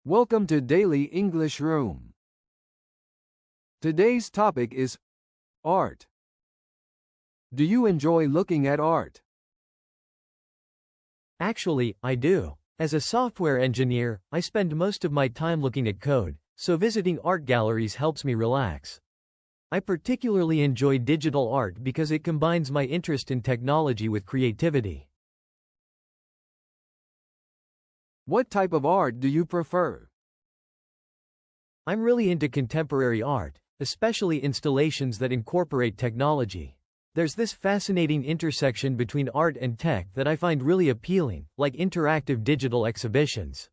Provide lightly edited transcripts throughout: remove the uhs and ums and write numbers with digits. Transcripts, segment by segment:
Welcome to Daily English Room. Today's topic is art. Do you enjoy looking at art? Actually, I do. As a software engineer, I spend most of my time looking at code, so visiting art galleries helps me relax. I particularly enjoy digital art because it combines my interest in technology with creativity. What type of art do you prefer? I'm really into contemporary art, especially installations that incorporate technology. There's this fascinating intersection between art and tech that I find really appealing, like interactive digital exhibitions.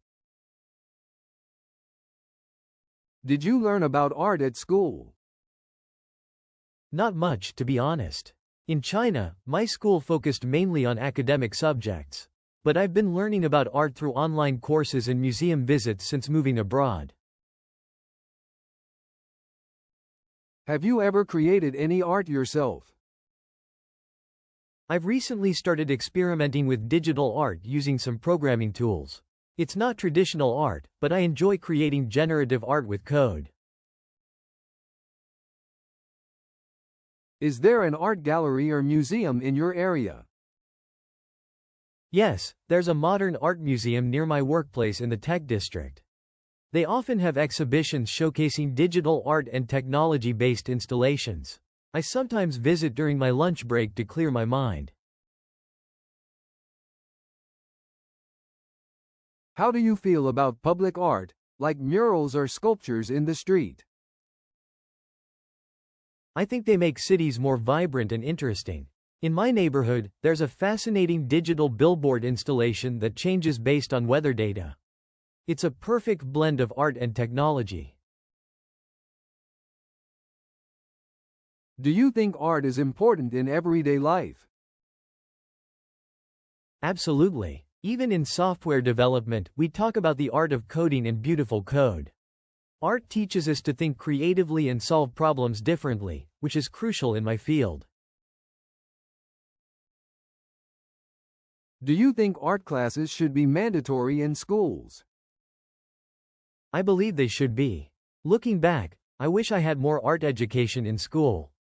Did you learn about art at school? Not much, to be honest. In China, my school focused mainly on academic subjects. But I've been learning about art through online courses and museum visits since moving abroad. Have you ever created any art yourself? I've recently started experimenting with digital art using some programming tools. It's not traditional art, but I enjoy creating generative art with code. Is there an art gallery or museum in your area? Yes, there's a modern art museum near my workplace in the tech district. They often have exhibitions showcasing digital art and technology-based installations. I sometimes visit during my lunch break to clear my mind. How do you feel about public art, like murals or sculptures in the street? I think they make cities more vibrant and interesting. In my neighborhood, there's a fascinating digital billboard installation that changes based on weather data. It's a perfect blend of art and technology. Do you think art is important in everyday life? Absolutely. Even in software development, we talk about the art of coding and beautiful code. Art teaches us to think creatively and solve problems differently, which is crucial in my field. Do you think art classes should be mandatory in schools? I believe they should be. Looking back, I wish I had more art education in school.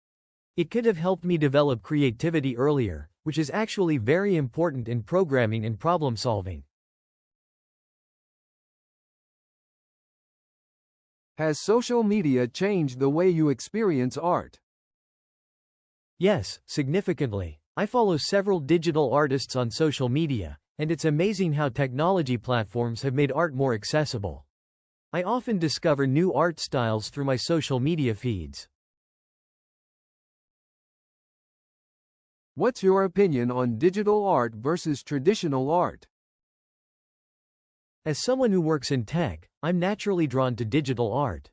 It could have helped me develop creativity earlier, which is actually very important in programming and problem solving. Has social media changed the way you experience art? Yes, significantly. I follow several digital artists on social media, and it's amazing how technology platforms have made art more accessible. I often discover new art styles through my social media feeds. What's your opinion on digital art versus traditional art? As someone who works in tech, I'm naturally drawn to digital art.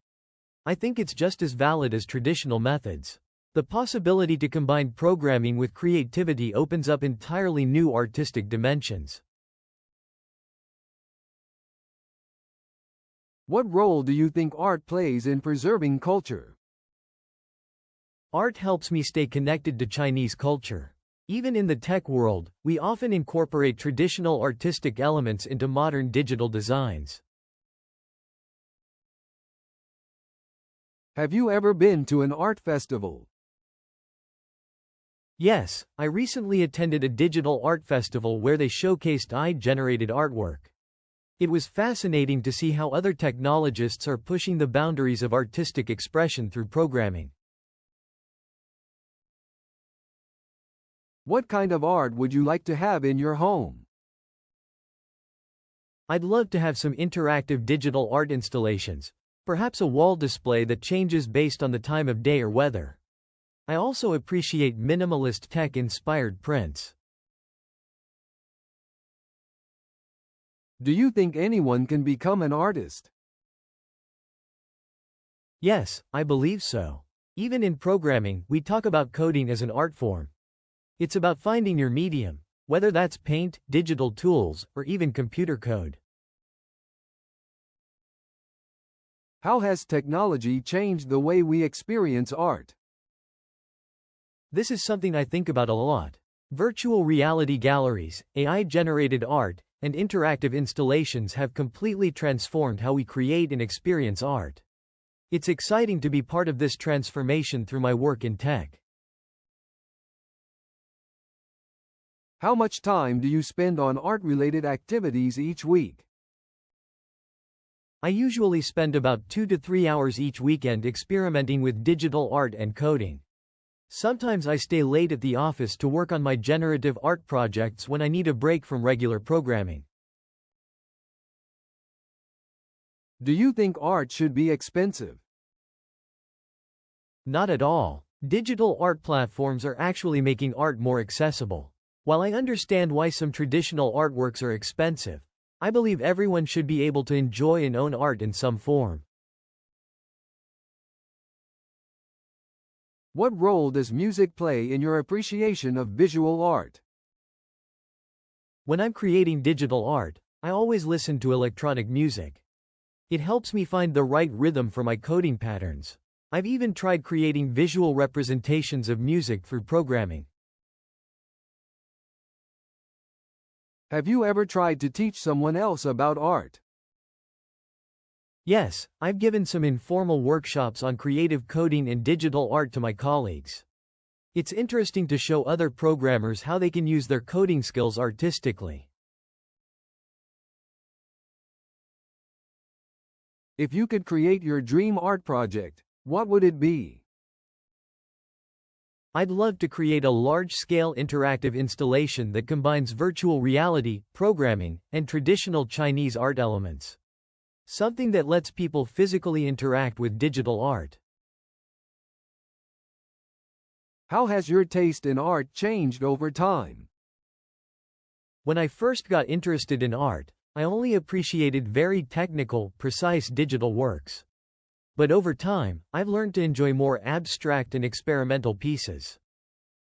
I think it's just as valid as traditional methods. The possibility to combine programming with creativity opens up entirely new artistic dimensions. What role do you think art plays in preserving culture? Art helps me stay connected to Chinese culture. Even in the tech world, we often incorporate traditional artistic elements into modern digital designs. Have you ever been to an art festival? Yes, I recently attended a digital art festival where they showcased AI-generated artwork. It was fascinating to see how other technologists are pushing the boundaries of artistic expression through programming. What kind of art would you like to have in your home? I'd love to have some interactive digital art installations, perhaps a wall display that changes based on the time of day or weather. I also appreciate minimalist tech-inspired prints. Do you think anyone can become an artist? Yes, I believe so. Even in programming, we talk about coding as an art form. It's about finding your medium, whether that's paint, digital tools, or even computer code. How has technology changed the way we experience art? This is something I think about a lot. Virtual reality galleries, AI-generated art, and interactive installations have completely transformed how we create and experience art. It's exciting to be part of this transformation through my work in tech. How much time do you spend on art-related activities each week? I usually spend about 2 to 3 hours each weekend experimenting with digital art and coding. Sometimes I stay late at the office to work on my generative art projects when I need a break from regular programming. Do you think art should be expensive? Not at all. Digital art platforms are actually making art more accessible. While I understand why some traditional artworks are expensive, I believe everyone should be able to enjoy and own art in some form. What role does music play in your appreciation of visual art? When I'm creating digital art, I always listen to electronic music. It helps me find the right rhythm for my coding patterns. I've even tried creating visual representations of music through programming. Have you ever tried to teach someone else about art? Yes, I've given some informal workshops on creative coding and digital art to my colleagues. It's interesting to show other programmers how they can use their coding skills artistically. If you could create your dream art project, what would it be? I'd love to create a large-scale interactive installation that combines virtual reality, programming, and traditional Chinese art elements. Something that lets people physically interact with digital art. How has your taste in art changed over time? When I first got interested in art, I only appreciated very technical, precise digital works. But over time, I've learned to enjoy more abstract and experimental pieces.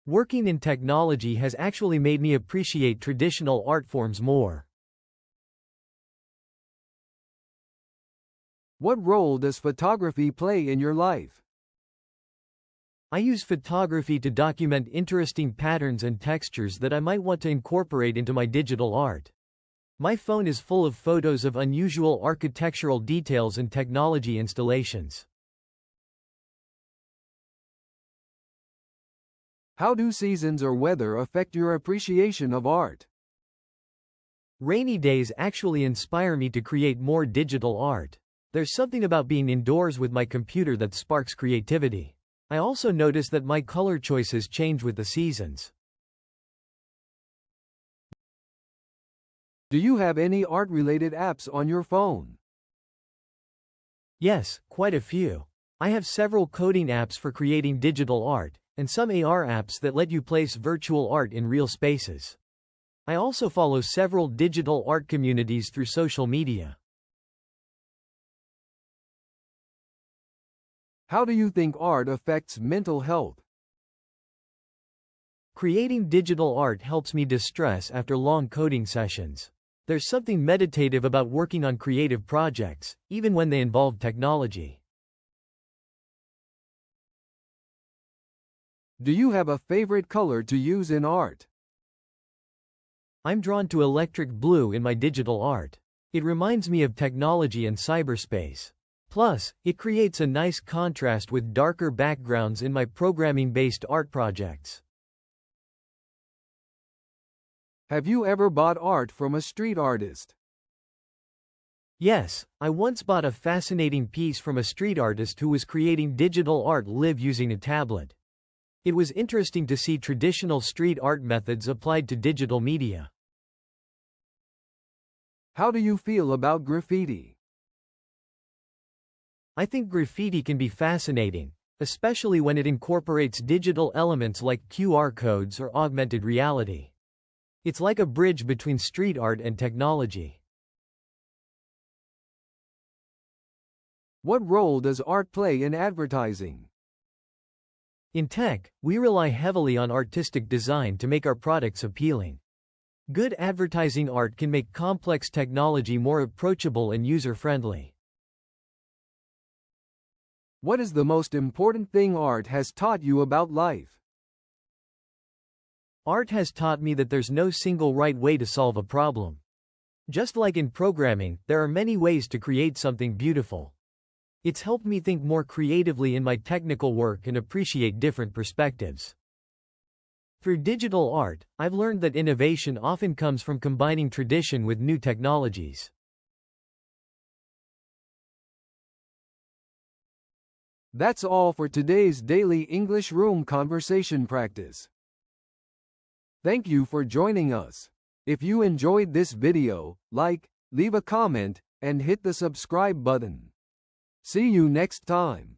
Working in technology has actually made me appreciate traditional art forms more. What role does photography play in your life? I use photography to document interesting patterns and textures that I might want to incorporate into my digital art. My phone is full of photos of unusual architectural details and technology installations. How do seasons or weather affect your appreciation of art? Rainy days actually inspire me to create more digital art. There's something about being indoors with my computer that sparks creativity. I also notice that my color choices change with the seasons. Do you have any art-related apps on your phone? Yes, quite a few. I have several coding apps for creating digital art, and some AR apps that let you place virtual art in real spaces. I also follow several digital art communities through social media. How do you think art affects mental health? Creating digital art helps me distress after long coding sessions. There's something meditative about working on creative projects, even when they involve technology. Do you have a favorite color to use in art? I'm drawn to electric blue in my digital art. It reminds me of technology and cyberspace. Plus, it creates a nice contrast with darker backgrounds in my programming-based art projects. Have you ever bought art from a street artist? Yes, I once bought a fascinating piece from a street artist who was creating digital art live using a tablet. It was interesting to see traditional street art methods applied to digital media. How do you feel about graffiti? I think graffiti can be fascinating, especially when it incorporates digital elements like QR codes or augmented reality. It's like a bridge between street art and technology. What role does art play in advertising? In tech, we rely heavily on artistic design to make our products appealing. Good advertising art can make complex technology more approachable and user-friendly. What is the most important thing art has taught you about life? Art has taught me that there's no single right way to solve a problem. Just like in programming, there are many ways to create something beautiful. It's helped me think more creatively in my technical work and appreciate different perspectives. Through digital art, I've learned that innovation often comes from combining tradition with new technologies. That's all for today's daily English room conversation practice. Thank you for joining us. If you enjoyed this video, like, leave a comment, and hit the subscribe button. See you next time.